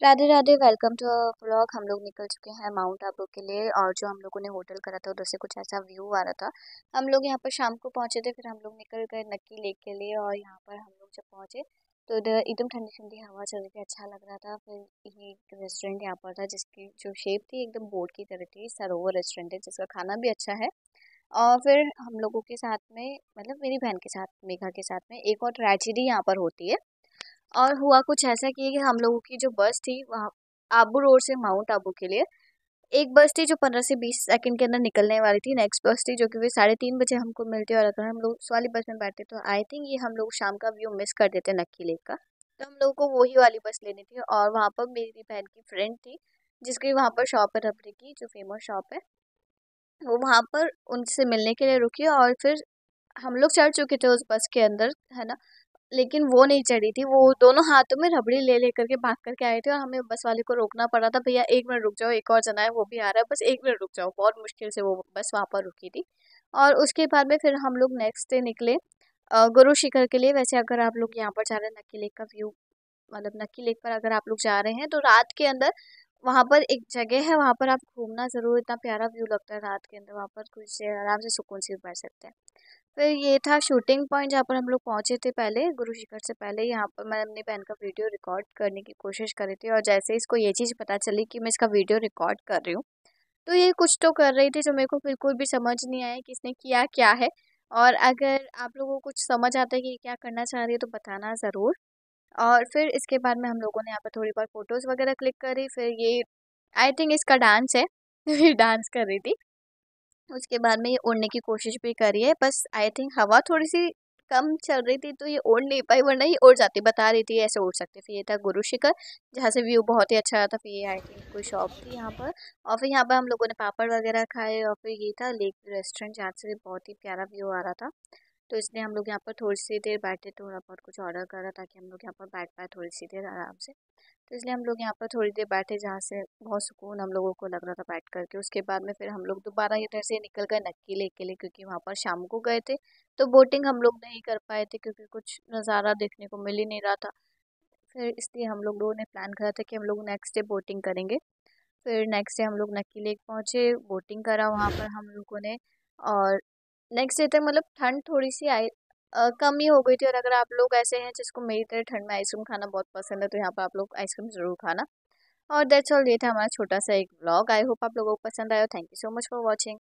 Radhe Radhe, welcome to our vlog. हम लोग निकल चुके हैं माउंट आबू के लिए। और जो हम लोगों ने होटल करा था उधर से कुछ ऐसा व्यू आ रहा था। हम लोग यहाँ पर शाम को पहुंचे थे, फिर हम लोग निकल गए नक्की लेक के लिए। और यहाँ पर हम लोग जब पहुंचे तो इधर एकदम ठंडी ठंडी हवा चल रही थी, अच्छा लग रहा था। फिर ये एक रेस्टोरेंट यहाँ पर था जिसकी जो शेप थी एकदम बोट की तरह थी। सरोवर रेस्टोरेंट है जिसका खाना भी अच्छा है। और फिर हम लोगों के साथ में, मतलब मेरी बहन के साथ, मेघा के साथ में एक और ट्रेजेडी यहाँ पर होती है। और हुआ कुछ ऐसा कि हम लोगों की जो बस थी वहाँ आबू रोड से माउंट आबू के लिए, एक बस थी जो 15 से 20 सेकंड के अंदर निकलने वाली थी। नेक्स्ट बस थी जो कि 3:30 बजे हमको मिलती। और अगर हम लोग उस वाली बस में बैठते तो आई थिंक ये हम लोग शाम का व्यू मिस कर देते नक्की लेक का। तो हम लोगों को वही वाली बस लेनी थी। और वहाँ पर मेरी बहन की फ्रेंड थी जिसकी वहाँ पर शॉप है, रबड़ी की जो फेमस शॉप है। वो वहाँ पर उनसे मिलने के लिए रुकी और फिर हम लोग चढ़ चुके थे उस बस के अंदर, है ना। लेकिन वो नहीं चढ़ी थी। वो दोनों हाथों में रबड़ी ले लेकर के भाग करके आए थे और हमें बस वाले को रोकना पड़ा था, भैया 1 मिनट रुक जाओ, एक और जना है वो भी आ रहा है, बस 1 मिनट रुक जाओ। बहुत मुश्किल से वो बस वहाँ पर रुकी थी। और उसके बाद में फिर हम लोग नेक्स्ट डे निकले गुरु शिखर के लिए। वैसे अगर आप लोग यहाँ पर जा रहे हैं नक्की लेक का व्यू, मतलब नक्की लेक पर अगर आप लोग जा रहे हैं तो रात के अंदर वहाँ पर एक जगह है, वहाँ पर आप घूमना ज़रूर। इतना प्यारा व्यू लगता है रात के अंदर, वहाँ पर कुछ से आराम से सुकून से बैठ सकते हैं। फिर ये था शूटिंग पॉइंट जहाँ पर हम लोग पहुंचे थे पहले, गुरु शिखर से पहले। यहाँ पर मैं अपनी बहन का वीडियो रिकॉर्ड करने की कोशिश करी थी। और जैसे इसको ये चीज़ पता चली कि मैं इसका वीडियो रिकॉर्ड कर रही हूँ तो ये कुछ तो कर रही थी जो मेरे को बिल्कुल भी समझ नहीं आया कि इसने किया क्या है। और अगर आप लोगों को कुछ समझ आता है कि ये क्या करना चाह रही है तो बताना ज़रूर। और फिर इसके बाद में हम लोगों ने यहाँ पर थोड़ी बार फोटोज़ वगैरह क्लिक करी। फिर ये आई थिंक इसका डांस है ये डांस कर रही थी। उसके बाद में ये उड़ने की कोशिश भी करी है, बस आई थिंक हवा थोड़ी सी कम चल रही थी तो ये उड़ नहीं पाई, वरना ये उड़ जाती। बता रही थी ऐसे उड़ सकते। फिर ये था गुरु शिखर जहाँ से व्यू बहुत ही अच्छा आता। फिर ये आई थिंक कोई शॉप थी यहाँ पर। और फिर यहाँ पर हम लोगों ने पापड़ वगैरह खाए। और फिर ये था लेक रेस्टोरेंट जहाँ से बहुत ही प्यारा व्यू आ रहा था। तो इसलिए हम लोग यहाँ पर थोड़ी सी देर बैठे, थोड़ा बहुत कुछ ऑर्डर करा ताकि हम लोग यहाँ पर बैठ पाए थोड़ी सी देर आराम से। तो इसलिए हम लोग यहाँ पर थोड़ी देर बैठे जहाँ से बहुत सुकून हम लोगों को लग रहा था बैठ करके। उसके बाद में फिर हम लोग दोबारा इधर से निकल गए नक्की लेक के लिए, क्योंकि वहाँ पर शाम को गए थे तो बोटिंग हम लोग नहीं कर पाए थे क्योंकि कुछ नज़ारा देखने को मिल ही नहीं रहा था। फिर इसलिए हम लोगों ने प्लान करा था कि हम लोग नेक्स्ट डे बोटिंग करेंगे। फिर नेक्स्ट डे हम लोग नक्की लेक पहुँचे, बोटिंग करा वहाँ पर हम लोगों ने। और नेक्स्ट डे तक मतलब ठंड थोड़ी सी आई, कम ही हो गई थी। और अगर आप लोग ऐसे हैं जिसको मेरी तरह ठंड में आइसक्रीम खाना बहुत पसंद है तो यहाँ पर आप लोग आइसक्रीम ज़रूर खाना। और दैट्स ऑल, ये था हमारा छोटा सा एक व्लॉग। आई होप आप लोगों को पसंद आया। Thank you so much for watching.